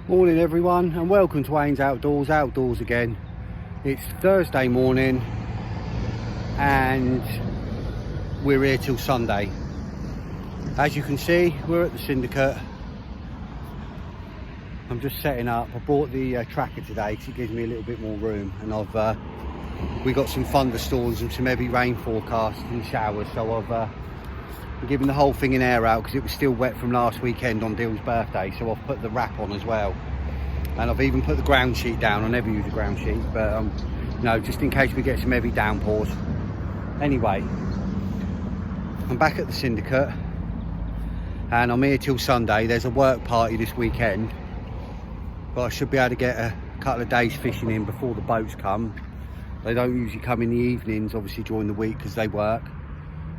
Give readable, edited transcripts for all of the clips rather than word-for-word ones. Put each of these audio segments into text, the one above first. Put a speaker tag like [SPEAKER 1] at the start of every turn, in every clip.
[SPEAKER 1] Morning everyone, and welcome to Wayne's Outdoors again. It's Thursday morning and we're here till Sunday. As you can see, we're at the Syndicate. I'm just setting up. I bought the tracker today because it gives me a little bit more room, and we got some thunderstorms and some heavy rain forecast and showers, so I've giving the whole thing an air out because it was still wet from last weekend on Dill's birthday, so I've put the wrap on as well, and I've even put the ground sheet down. I never use a ground sheet, but no, just in case we get some heavy downpours. Anyway, I'm back at the Syndicate and I'm here till Sunday. There's a work party this weekend, but I should be able to get a couple of days fishing in before the boats come. They don't usually come in the evenings, obviously during the week, because they work.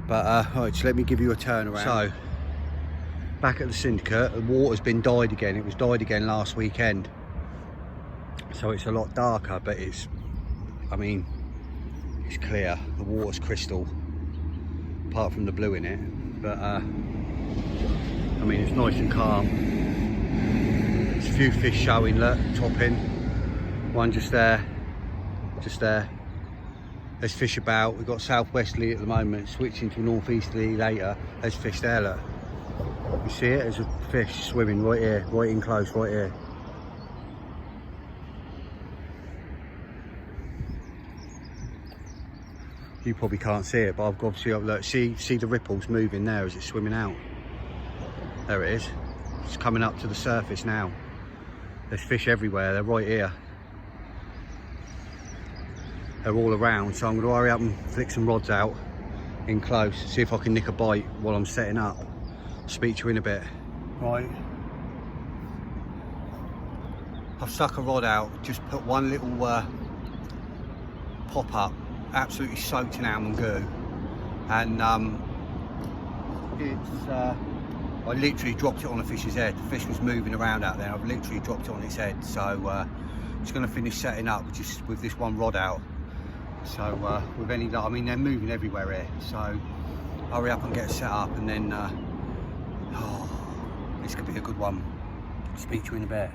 [SPEAKER 1] But right, so let me give you a turn around. So, back at the Syndicate, the water's been dyed again. It was dyed again last weekend. So it's a lot darker, but it's clear. The water's crystal, apart from the blue in it. But it's nice and calm. There's a few fish showing, look, topping. One just there, just there. There's fish about. We've got southwesterly at the moment, switching to northeasterly later. There's fish there, look. You see it? There's a fish swimming right here, right in close, right here. You probably can't see it, but I've obviously look, see the ripples moving there as it's swimming out. There it is. It's coming up to the surface now. There's fish everywhere. They're right here. They're all around, so I'm going to hurry up and flick some rods out in close, see if I can nick a bite while I'm setting up. Speak to you in a bit. Right, I've stuck a rod out, just put one little pop up, absolutely soaked in almond goo, and I literally dropped it on a fish's head. The fish was moving around out there. I've literally dropped it on its head, so I'm just going to finish setting up just with this one rod out. So with any, they're moving everywhere here, so hurry up and get set up, and then this could be a good one. Speak to you in a bit.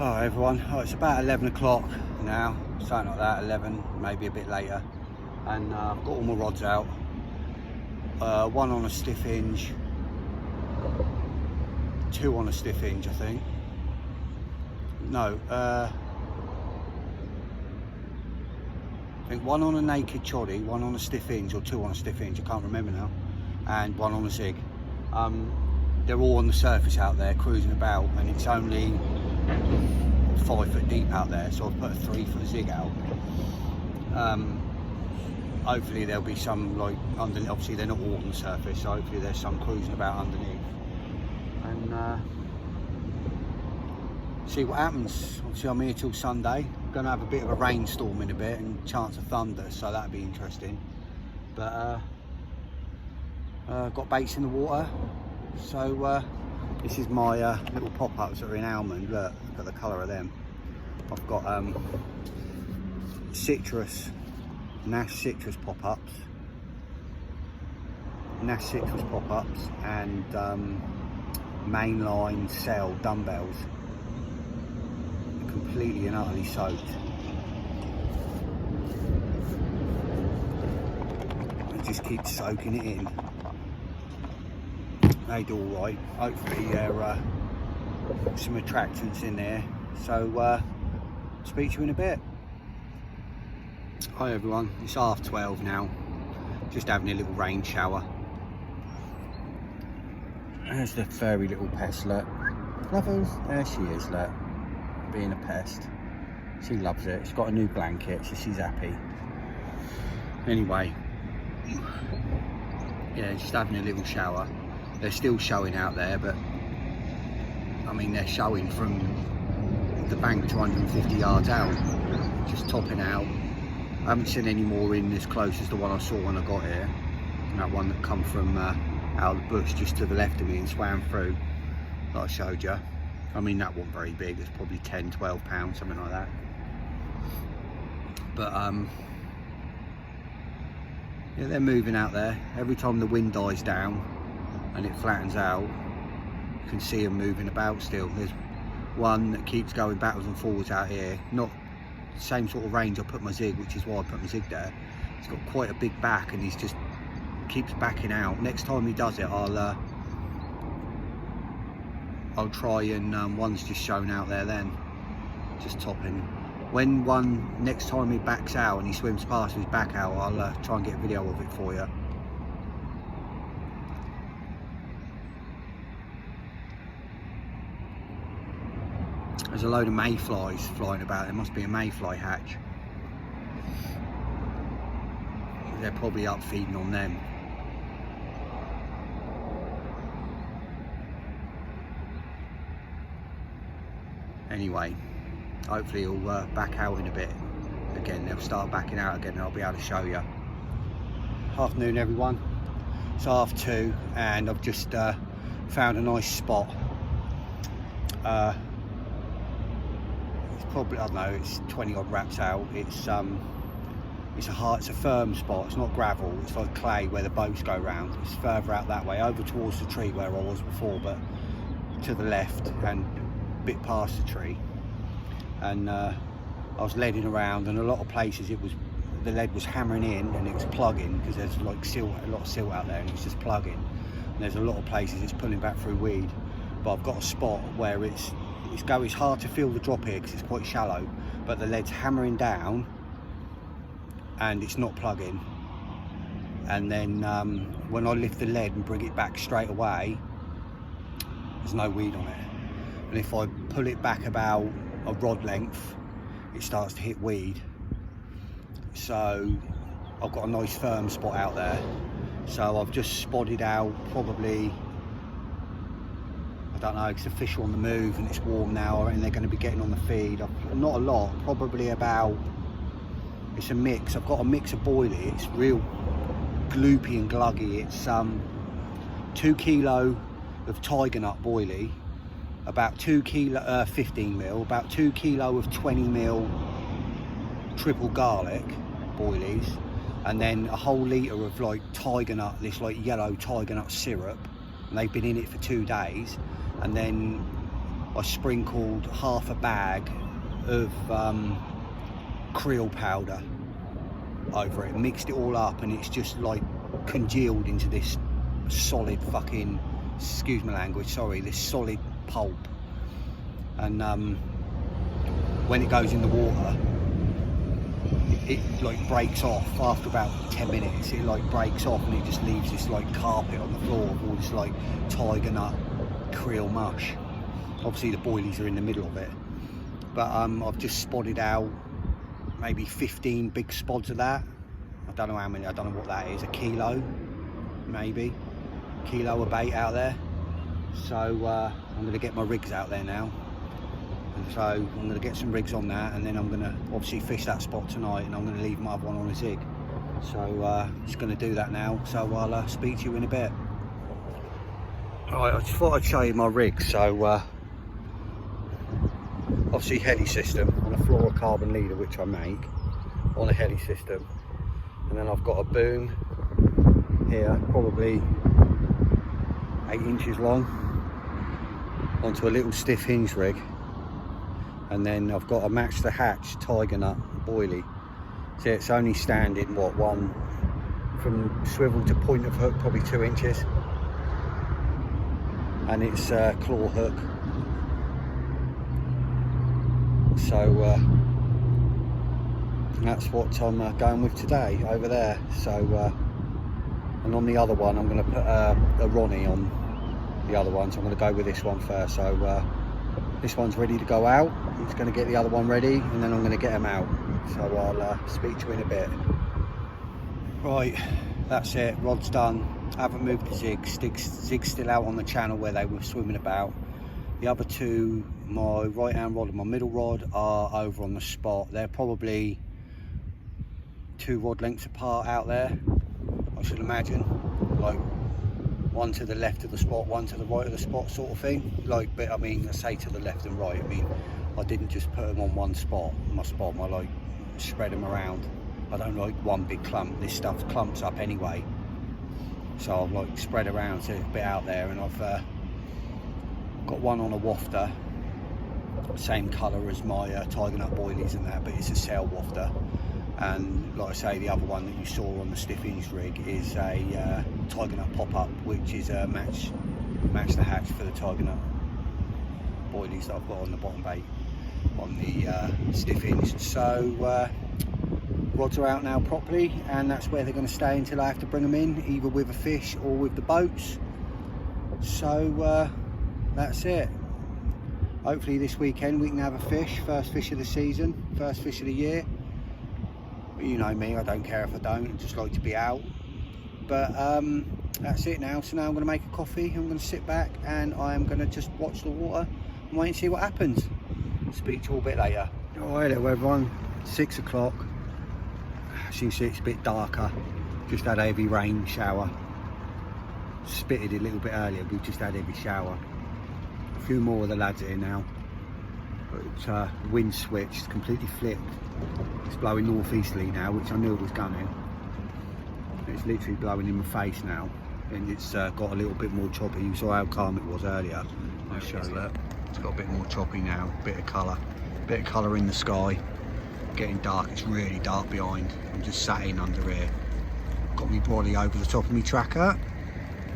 [SPEAKER 1] Alright everyone, it's about 11 o'clock now, something like that, 11, maybe a bit later, and I've got all my rods out. One on a stiff hinge, two on a stiff hinge, I think. No, I think one on a naked choddy, one on a stiff hinge, or two on a stiff hinge, I can't remember now, and one on a zig. They're all on the surface out there cruising about, and it's only 5 foot deep out there, so I've put a 3 foot zig out. Hopefully there'll be some, like, underneath. Obviously they're not all on the surface, so hopefully there's some cruising about underneath, and see what happens. Obviously I'm here till Sunday. I'm going to have a bit of a rainstorm in a bit and chance of thunder, so that'll be interesting. But got baits in the water, so this is my little pop-ups that are in almond. Look at the colour of them. I've got citrus, Nash citrus pop-ups, and mainline cell dumbbells. Completely and utterly soaked. I just keep soaking it in. They do all right. Hopefully there are some attractants in there. So speak to you in a bit. Hi everyone, it's 12:30 now. Just having a little rain shower. There's the furry little pest, look. Lovers, there she is, look. Being a pest. She loves it. She's got a new blanket, so she's happy. Anyway, yeah, just having a little shower. They're still showing out there, but they're showing from the bank 250 yards out, just topping out. I haven't seen any more in as close as the one I saw when I got here, and that one that come from out of the bush just to the left of me and swam through that I showed you. That wasn't very big. It's probably 10, 12 pounds, something like that. But yeah, they're moving out there. Every time the wind dies down, and it flattens out, you can see them moving about still. There's one that keeps going backwards and forwards out here, not the same sort of range I put my zig, which is why I put my zig there. He's got quite a big back and he's just keeps backing out. Next time he does it, I'll try and one's just shown out there then, just topping. When one next time he backs out and he swims past with his back out, I'll try and get a video of it for you. There's a load of mayflies flying about. There must be a mayfly hatch. They're probably up feeding on them. Anyway, hopefully he'll back out in a bit again. They'll start backing out again and I'll be able to show you. Afternoon everyone, it's 2:30 and I've just found a nice spot. It's probably, I don't know, it's 20 odd wraps out. It's a firm spot. It's not gravel, it's like clay where the boats go round. It's further out that way, over towards the tree where I was before, but to the left and a bit past the tree. And I was leading around, and a lot of places the lead was hammering in and it was plugging, because there's like a lot of silt out there and it's just plugging. And there's a lot of places it's pulling back through weed. But I've got a spot where it's hard to feel the drop here because it's quite shallow, but the lead's hammering down and it's not plugging. And then when I lift the lead and bring it back straight away, there's no weed on it. And if I pull it back about a rod length, it starts to hit weed. So I've got a nice firm spot out there. So I've just spotted out probably, I don't know, it's a fish on the move and it's warm now and they're going to be getting on the feed. Not a lot, probably about, it's a mix. I've got a mix of boilie. It's real gloopy and gluggy. It's 2 kilo of tiger nut boilie, about 2 kilo 15 mil, about 2 kilo of 20 mil triple garlic boilies, and then a whole litre of like tiger nut, this like yellow tiger nut syrup, and they've been in it for 2 days. And then I sprinkled half a bag of krill powder over it, mixed it all up, and it's just like congealed into this solid fucking, excuse my language, sorry, this solid pulp. And when it goes in the water, it like breaks off after about 10 minutes. It like breaks off and it just leaves this like carpet on the floor of all this like tiger nut krill mush. Obviously the boilies are in the middle of it, but I've just spotted out maybe 15 big spods of that. I don't know how many, I don't know what that is, a kilo maybe, kilo of bait out there. So I'm going to get my rigs out there now, and so I'm going to get some rigs on that, and then I'm going to obviously fish that spot tonight, and I'm going to leave my other one on a zig. So just going to do that now, so I'll speak to you in a bit. Alright, I just thought I'd show you my rig. So obviously heli system on a fluorocarbon leader, which I make on a heli system, and then I've got a boom here, probably 8 inches long, onto a little stiff hinge rig, and then I've got a match the hatch tiger nut boilie. So it's only standing one from swivel to point of hook, probably 2 inches, and it's a claw hook. So that's what I'm going with today over there. So and on the other one I'm going to put a Ronnie on the other one, so I'm going to go with this one first. So this one's ready to go out. I'm just going to get the other one ready, and then I'm going to get them out. So I'll speak to you in a bit. Right, that's it, rod's done. I haven't moved the zig's still out on the channel where they were swimming about. The other two, my right hand rod and my middle rod, are over on the spot. They're probably 2 rod lengths apart out there, I should imagine, like one to the left of the spot, one to the right of the spot sort of thing. Like, but I mean, I say to the left and right, I mean, I didn't just put them on one spot, I like spread them around. I don't like one big clump. This stuff clumps up anyway. so I've like spread around so it's a bit out there, and I've got one on a wafter, same colour as my tiger nut boilies and that, but it's a sail wafter. And like I say, the other one that you saw on the stiff hinge rig is a tiger nut pop-up, which is a match the hatch for the tiger nut boilies that I've got on the bottom bait on the stiff hinge. So rods are out now properly, and that's where they're going to stay until I have to bring them in, either with a fish or with the boats. So that's it. Hopefully this weekend we can have a fish, first fish of the season, first fish of the year. But you know me, I don't care if I don't, I just like to be out. But that's it now. So now I'm going to make a coffee, I'm going to sit back and I am going to just watch the water and wait and see what happens. Speak to you all a bit later. Alright, hello everyone, 6 o'clock. As you can see, it's a bit darker. Just had a heavy rain shower. Spitted it a little bit earlier, we've just had a heavy shower. A few more of the lads are here now. But the wind switched, completely flipped. It's blowing northeasterly now, which I knew it was coming. It's literally blowing in my face now, and it's got a little bit more choppy. You saw how calm it was earlier. I'll show you. It's got a bit more choppy now, bit of colour in the sky. Getting dark, it's really dark behind. I'm just sat in under here. Got me brolly over the top of me tracker.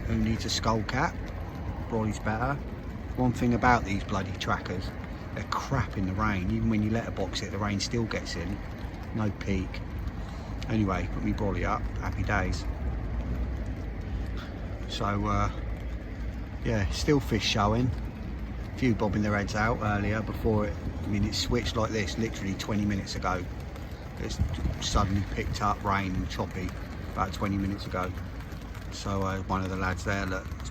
[SPEAKER 1] Who needs a skull cap? Brolly's better. One thing about these bloody trackers, they're crap in the rain. Even when you letterbox it, the rain still gets in. No peak. Anyway, put me brolly up, happy days. So yeah, still fish showing. A few bobbing their heads out earlier before it, I mean it switched like this literally 20 minutes ago. It's suddenly picked up rain and choppy about 20 minutes ago. So one of the lads there that's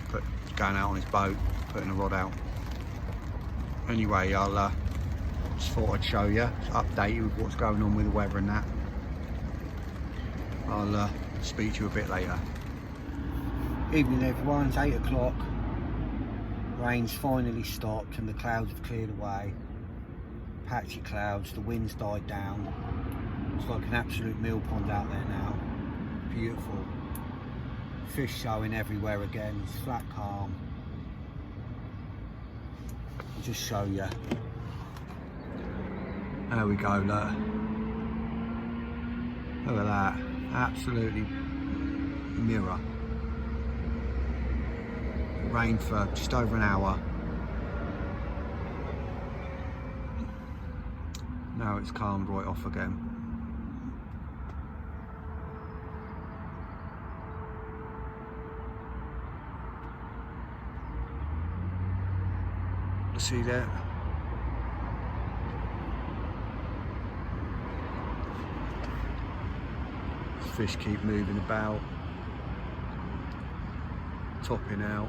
[SPEAKER 1] going out on his boat, putting a rod out. Anyway, I'll just thought I'd show you, update you with what's going on with the weather and that. I'll speak to you a bit later. Evening everyone, it's 8 o'clock. Rain's finally stopped and the clouds have cleared away. Patchy clouds, the wind's died down. It's like an absolute mill pond out there now. Beautiful. Fish showing everywhere again, it's flat calm. I'll just show you. There we go, look. Look at that, absolutely mirror. Rained for just over an hour. Now it's calmed right off again. See that? Fish keep moving about, topping out.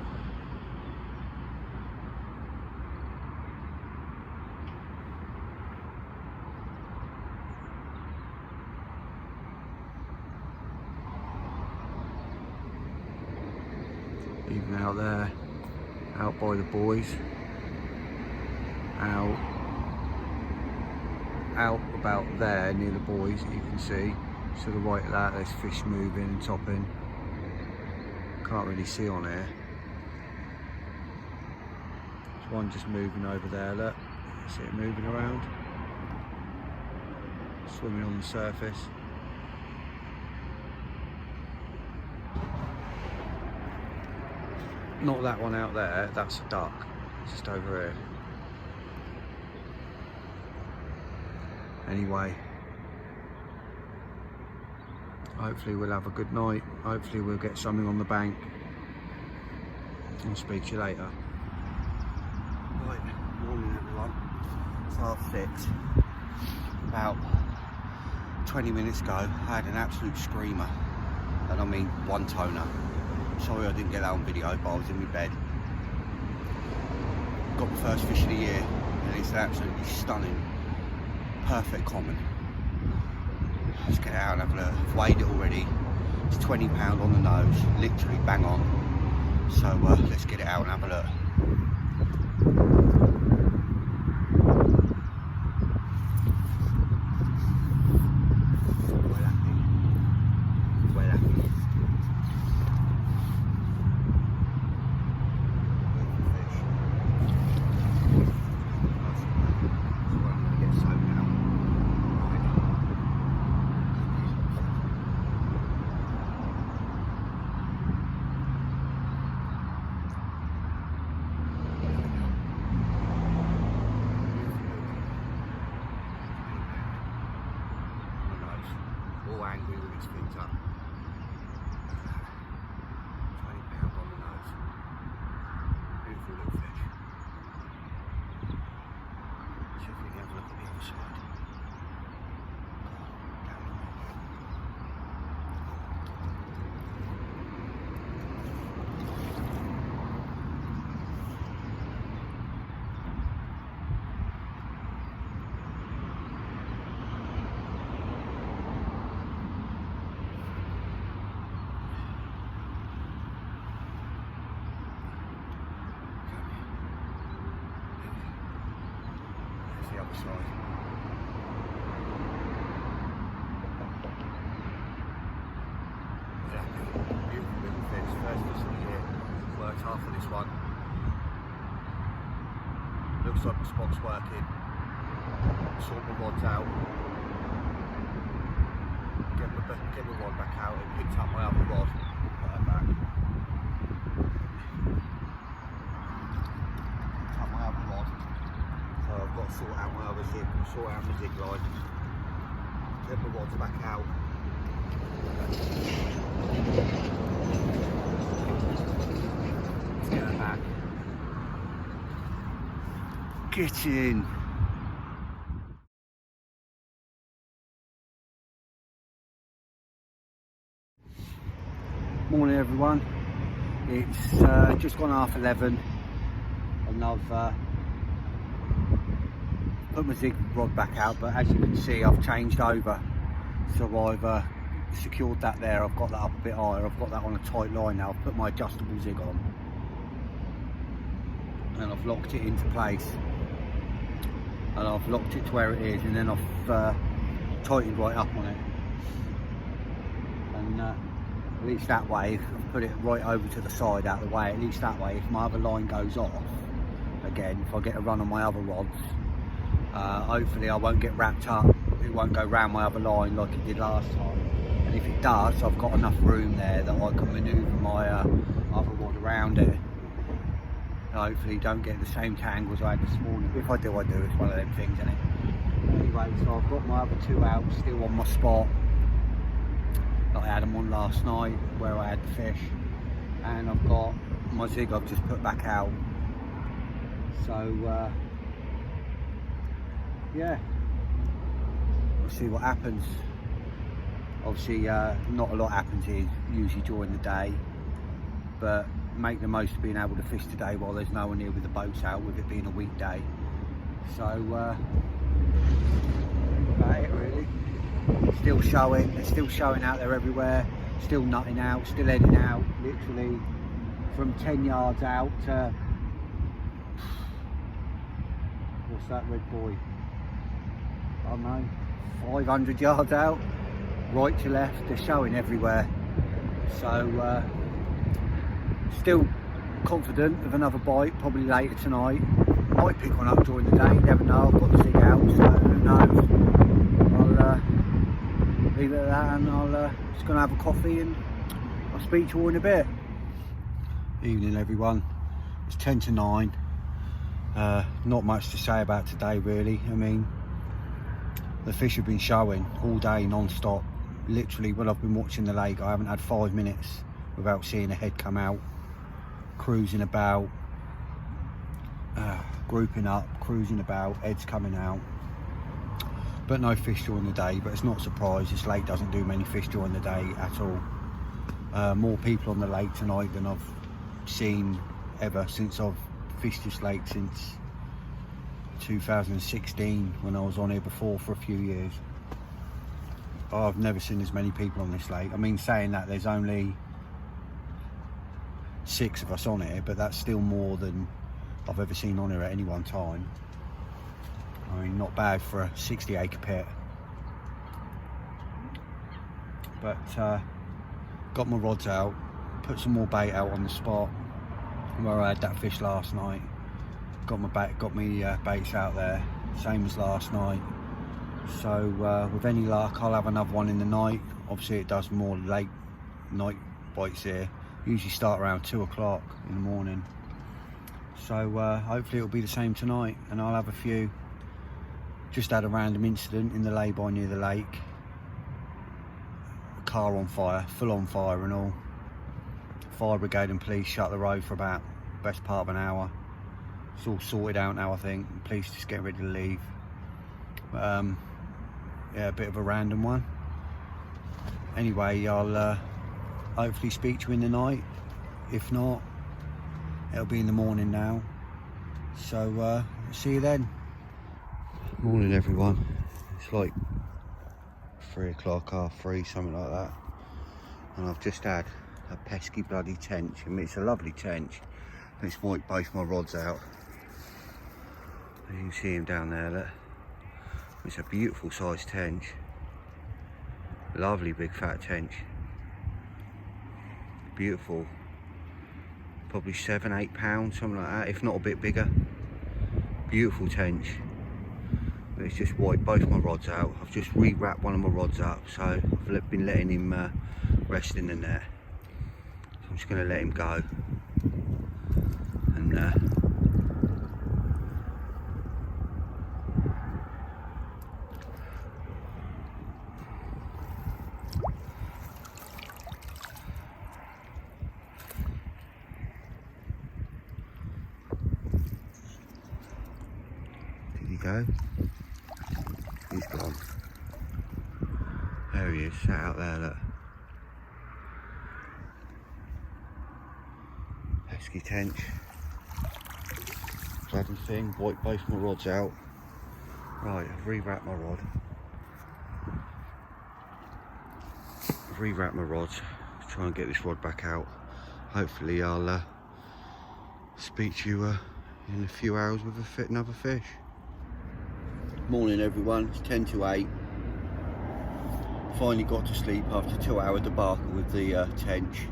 [SPEAKER 1] Even out there, out by the buoys. Out about there near the buoys that you can see. To the right of that there's fish moving and topping. Can't really see on here. There's one just moving over there, look. See it moving around. Swimming on the surface. Not that one out there, that's a duck. It's just over here. Anyway, hopefully we'll have a good night. Hopefully we'll get something on the bank. I'll speak to you later. Right, morning everyone. It's 6:30. About 20 minutes ago, I had an absolute screamer. And I mean one toner. Sorry I didn't get that on video, but I was in my bed. Got the first fish of the year, and it's absolutely stunning. Perfect common. Let's get it out and have a look. I've weighed it already. It's 20 pound on the nose, literally bang on. So let's get it out and have a look. Well happy. mix things up. 20 pound on the nose. Beautiful little fish. See if we can have a look at the other side. The other side. Exactly. Beautiful little fish. First fish of the year. Worked hard for this one. Looks like the spot's working. Sort the rods out. Get the rod back out. It picked up my other rod. Put that back. Picked up my other rod. I've got to sort out my other zig, sort out my zig line, get my rods back out. Let's get her back. Get in. Morning everyone. It's just gone 11:30 and I've put my zig rod back out, but as you can see I've changed over, so I've secured that there. I've got that up a bit higher. I've got that on a tight line now. I've put my adjustable zig on and I've locked it into place, and I've locked it to where it is, and then I've tightened right up on it, and at least that way I've put it right over to the side out of the way. At least that way, if my other line goes off again, if I get a run on my other rods, hopefully I won't get wrapped up, it won't go round my other line like it did last time, and if it does, I've got enough room there that I can manoeuvre my other rod around it. Hopefully don't get the same tangles I had this morning. If I do, I do. It's one of them things, isn't it? Anyway, so I've got my other two out still on my spot that I had them on last night where I had the fish, and I've got my zig I've just put back out. So yeah, we'll see what happens. Obviously not a lot happens here usually during the day, but make the most of being able to fish today while there's no one here with the boats out, with it being a weekday. So about it really. Still showing, they're still showing out there everywhere, still nutting out, still heading out, literally from 10 yards out to, what's that red buoy? I don't know, 500 yards out, right to left, they're showing everywhere. So still confident of another bite, probably later tonight. Might pick one up during the day, never know. I've got the zig out, so who knows. I'll leave it at that, and I'll just gonna have a coffee, and I'll speak to you all in a bit. Evening everyone, it's 10 to 9. Not much to say about today really. I mean, the fish have been showing all day non-stop. Literally when I've been watching the lake, I haven't had 5 minutes without seeing a head come out, cruising about, grouping up, cruising about, heads coming out, but no fish during the day. But it's not a surprise, this lake doesn't do many fish during the day at all. More people on the lake tonight than I've seen ever since I've fished this lake since 2016, when I was on here before for a few years. I've never seen as many people on this lake. I mean, saying that, there's only 6 of us on here, but that's still more than I've ever seen on here at any one time. I mean, not bad for a 60-acre pit. But got my rods out, put some more bait out on the spot where I had that fish last night. Got my baits out there, same as last night. So with any luck, I'll have another one in the night. Obviously it does more late night bites here. Usually start around 2 o'clock in the morning. So hopefully it'll be the same tonight, and I'll have a few. Just had a random incident in the lay-by near the lake. A car on fire, full on fire and all. Fire brigade and police shut the road for about best part of an hour. It's all sorted out now, I think. The police just getting ready to leave. But, yeah, a bit of a random one. Anyway, I'll hopefully speak to you in the night. If not, it'll be in the morning now. So see you then. Morning everyone. It's like 3 o'clock, 3:30, something like that. And I've just had a pesky bloody tench. I mean, it's a lovely tench. It's wiped both my rods out. You can see him down there, look. It's a beautiful sized tench. Lovely big fat tench. Beautiful. Probably 7-8 pounds, something like that, if not a bit bigger. Beautiful tench. But it's just wiped both my rods out. I've just re-wrapped one of my rods up, so I've been letting him rest in the net. So I'm just going to let him go. And did he go? He's gone. There he is, sat out there, look. Pesky tench. Bloody thing, wiped both my rods out. Right, I've re-wrapped my rod. I've re-wrapped my rods. Try and get this rod back out. Hopefully I'll speak to you in a few hours with another fish. Morning everyone, it's 10 to 8. Finally got to sleep after a 2-hour debacle with the tench.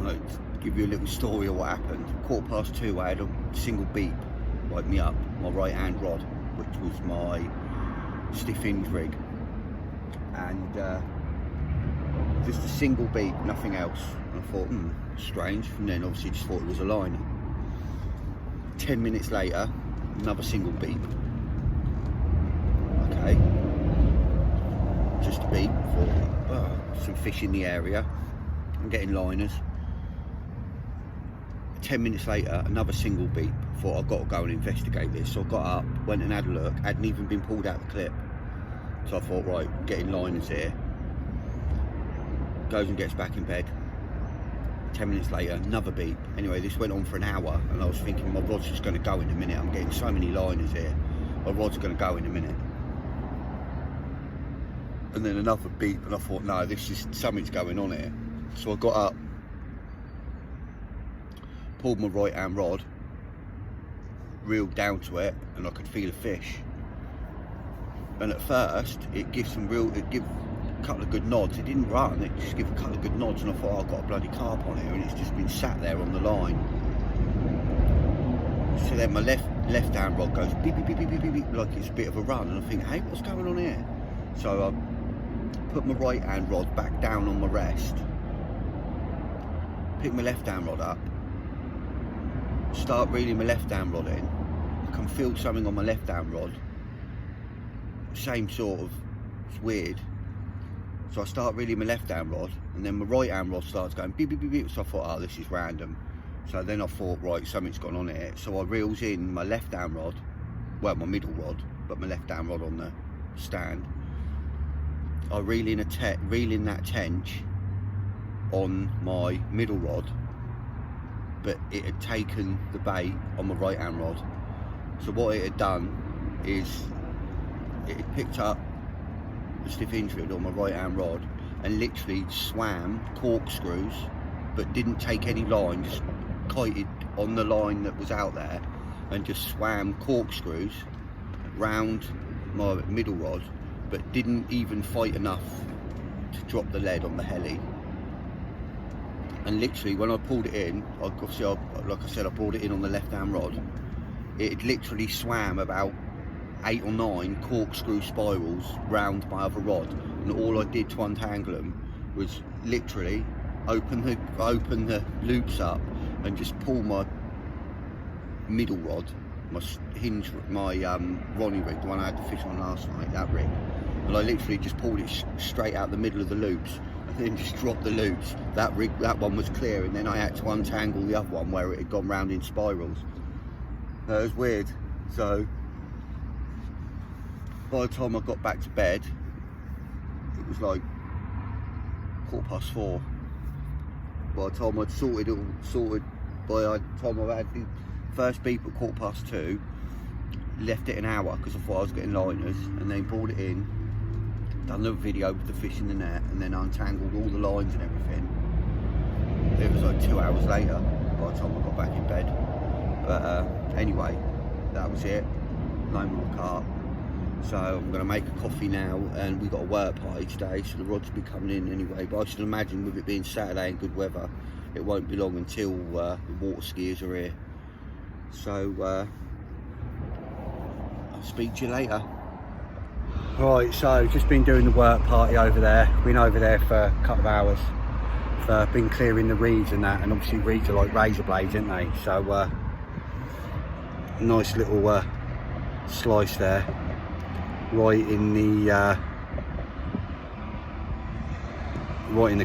[SPEAKER 1] I'll give you a little story of what happened. 2:15 I had a single beep wipe me up, my right hand rod, which was my stiff hinge rig. And just a single beep, nothing else. And I thought, strange, and then obviously just thought it was a liner. 10 minutes later, another single beep. Okay, just a beep for some fish in the area. I'm getting liners. 10 minutes later, another single beep. Thought I've got to go and investigate this. So I got up, went and had a look. Hadn't even been pulled out the clip. So I thought, right, getting liners here. Goes and gets back in bed. 10 minutes later, another beep. Anyway, this went on for an hour, and I was thinking my rod's just going to go in a minute. I'm getting so many liners here. My rod's going to go in a minute. And then another beep, and I thought, no, this is something's going on here. So I got up, pulled my right hand rod, reeled down to it, and I could feel a fish. And at first, it gave a couple of good nods. It didn't run, it just gave a couple of good nods, and I thought, oh, I've got a bloody carp on here, and it's just been sat there on the line. So then my left hand rod goes beep, beep, beep, beep, beep, beep, beep, like it's a bit of a run, and I think, hey, what's going on here? So I put my right hand rod back down on my rest, pick my left hand rod up, start reeling my left hand rod in. I can feel something on my left hand rod, same sort of, it's weird. So I start reeling my left hand rod, and then my right hand rod starts going beep, beep, beep, beep. So I thought, oh, this is random. So then I thought, right, something's gone on here. So I reels in my left hand rod, well, my middle rod, but my left hand rod on the stand. I reel in that tench on my middle rod, but it had taken the bait on my right hand rod. So what it had done is it had picked up the stiff hinge rig on my right hand rod and literally swam corkscrews, but didn't take any line, just kited on the line that was out there and just swam corkscrews round my middle rod, but didn't even fight enough to drop the lead on the heli. And literally when I pulled it in, obviously like I said, I pulled it in on the left hand rod, it had literally swam about 8 or 9 corkscrew spirals round my other rod, and all I did to untangle them was literally open the loops up and just pull my middle rod, my hinge, my Ronnie rig, the one I had to fish on last night, that rig, and I literally just pulled it straight out the middle of the loops and then just dropped the loops. That one was clear, and then I had to untangle the other one where it had gone round in spirals. It was weird. So by the time I got back to bed, it was like 4:15. By the time I'd sorted, by the time I had the first beep at 2:15, left it an hour because I thought I was getting liners, and then brought it in, done the video with the fish in the net, and then untangled all the lines and everything. It was like 2 hours later by the time I got back in bed. But anyway, that was it. No more carp. So I'm going to make a coffee now, and we've got a work party today, so the rods will be coming in anyway. But I should imagine with it being Saturday and good weather, it won't be long until the water skiers are here. So I'll speak to you later. Right, so just been doing the work party over there. Been over there for a couple of hours. Been clearing the reeds and that, and obviously reeds are like razor blades, aren't they? So nice little slice there, right in the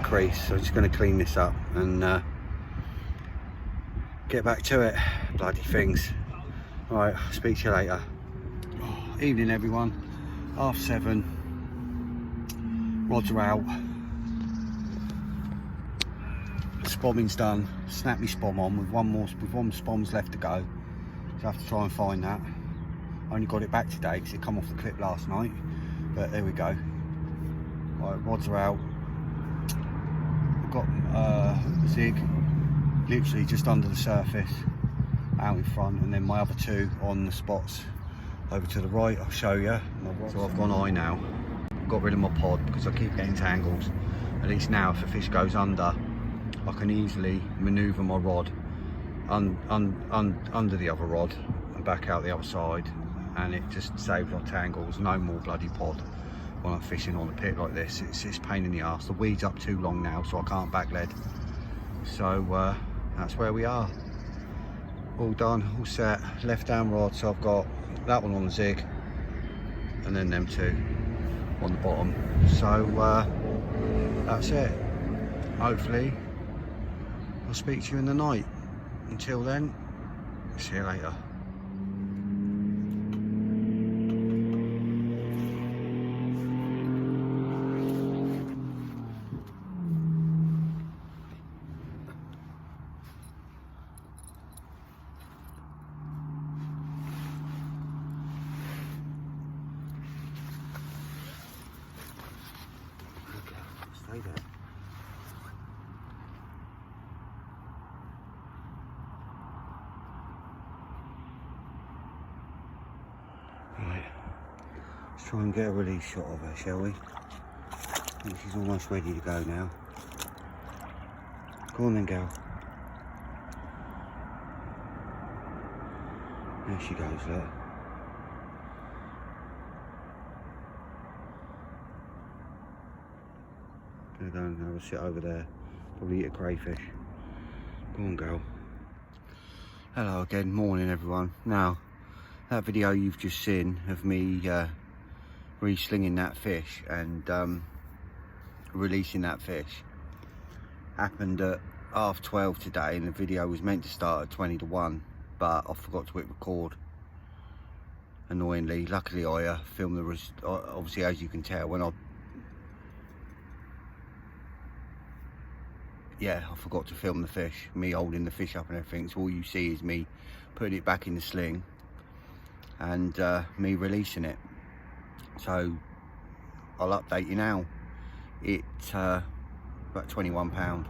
[SPEAKER 1] crease. So I'm just going to clean this up and get back to it. Bloody things. Alright, I'll speak to you later. Evening everyone, 7:30. Rods are out. Spomming's done. Snap me spom on with one spom's left to go. So I have to try and find that. I only got it back today because it come off the clip last night. But there we go. Right, rods are out. We've got zig literally just under the surface out in front, and then my other two on the spots over to the right. I'll show you. So I've gone eye now. Got rid of my pod because I keep getting tangles. At least now if a fish goes under, I can easily manoeuvre my rod under the other rod and back out the other side, and it just saves my tangles. No more bloody pod when I'm fishing on a pit like this. It's a pain in the arse. The weed's up too long now, so I can't back lead. So that's where we are. All done, all set. Left down rod, so I've got that one on the zig, and then them two on the bottom. So that's it. Hopefully I'll speak to you in the night. Until then, see you later. Stay there. Right, let's try and get a release shot of her, shall we? I think she's almost ready to go now. Go on then, gal. There she goes, look. Gonna go and have a sit over there, probably eat a crayfish. Go on, girl. Hello again, morning everyone. Now, that video you've just seen of me re-slinging that fish and releasing that fish happened at 12:30 today, and the video was meant to start at 20 to 1, but I forgot to hit record, annoyingly. Luckily I filmed the obviously, as you can tell, when I forgot to film the fish, me holding the fish up and everything, so all you see is me putting it back in the sling and me releasing it. So I'll update you now. It's about £21,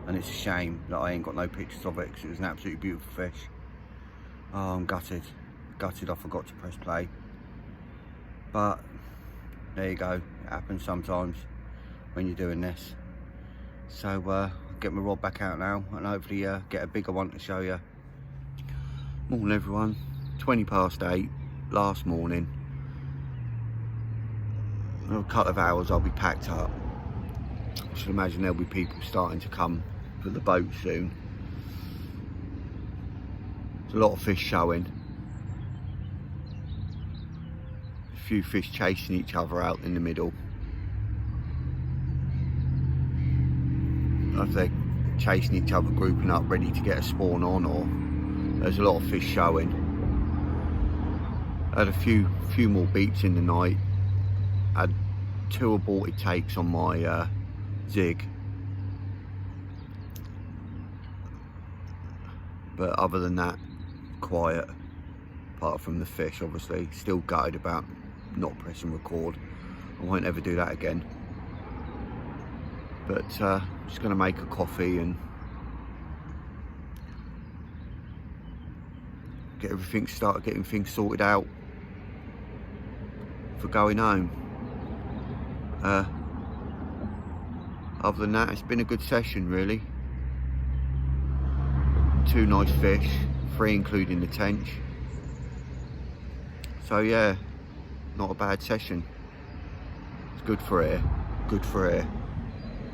[SPEAKER 1] and it's a shame that I ain't got no pictures of it because it was an absolutely beautiful fish. Oh, I'm gutted I forgot to press play, but there you go. It happens sometimes when you're doing this. So I'll get my rod back out now and hopefully get a bigger one to show you. Morning everyone, 8:20 last morning. In a couple of hours I'll be packed up. I should imagine there'll be people starting to come for the boat soon. There's a lot of fish showing. A few fish chasing each other out in the middle. If they're chasing each other, grouping up, ready to get a spawn on, or there's a lot of fish showing. I had a few more beats in the night. I had 2 aborted takes on my zig, but other than that, quiet. Apart from the fish, obviously. Still gutted about not pressing record. I won't ever do that again. But just going to make a coffee and start getting things sorted out for going home. Other than that, it's been a good session, really. 2 nice fish, 3 including the tench. So yeah, not a bad session. It's good for air, good for air.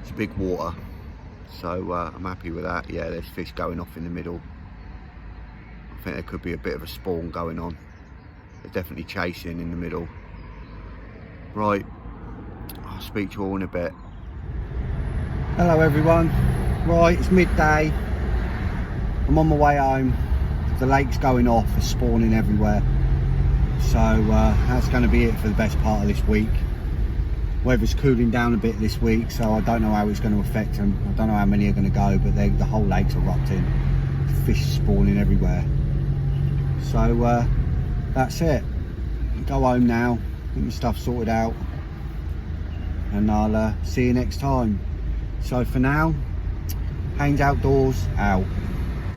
[SPEAKER 1] It's big water, so I'm happy with that. Yeah, there's fish going off in the middle. I think there could be a bit of a spawn going on. They're definitely chasing in the middle. Right, I'll speak to you all in a bit. Hello everyone. Right, it's midday. I'm on my way home. The lake's going off, there's spawning everywhere. So that's going to be it for the best part of this week. Weather's cooling down a bit this week, so I don't know how it's going to affect them. I don't know how many are going to go, but the whole lake's erupting. Fish spawning everywhere. So that's it. Go home now, get my stuff sorted out, and I'll see you next time. So for now, Haynes Outdoors out.